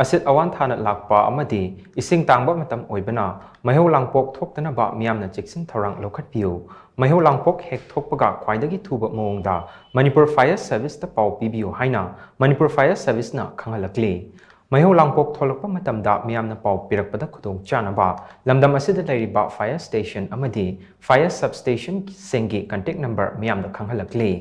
asit awan thana lakpa amadi ising tangba matam oibana Meihou Langpok thoktanaba miyamna cheksin thorang lokhatpiu Meihou Langpok hek thokpaga khwaidagi thuba mawngda Manipur Fire Service ta pau pibiu haina Manipur Fire Service na khangalakli Meihou Langpok tholokpa matamda miyamna pau pirakpada khudong chanaba lamdam asida lairiba fire station amadi fire substation sengi contact number miyamda khanghalakli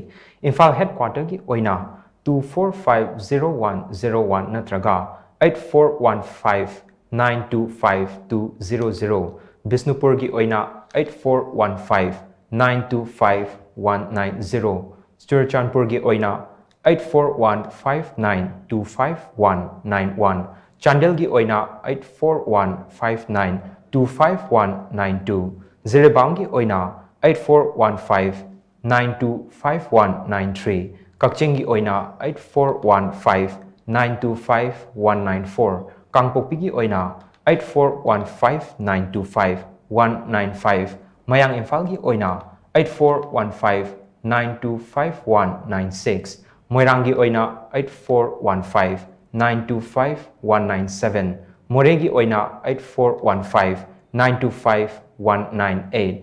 Imphal Headquarter gi oina 2450101 natraga 8415925200 Bishnupur gi oina 8415925190 Churachandpur gi oina 8415925191 Chandel gi oina 8415925192 Jiribam gi oina 8415925193 Kakching gi oina 8415925194 Kangpokpi gi oina 8415925195 Mayang Imphal gi oina 8415925196 Moirang gi oina 8415925197 Moreh gi oina 8415925198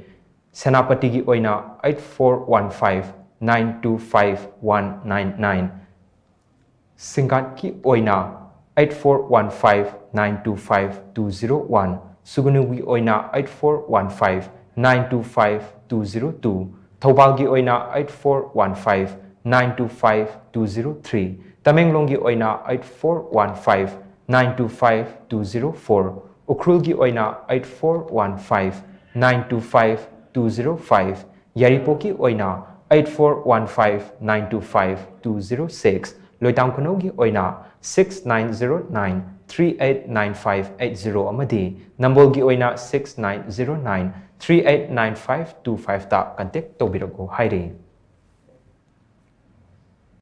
Senapati gi oina 8415925199 Singngat gi oina 8415925201 Sugnu gi oina 8415925202 Thoubal gi oina 8415925203 Tamenglong gi oina 8415925204 Ukhrul gi oina 8415925205 Yairipok gi oina 8415925206 Loitang Khunou gi oina 6909389580 amadi Nambol gi oina 6909389525 ta contact tobirago hairi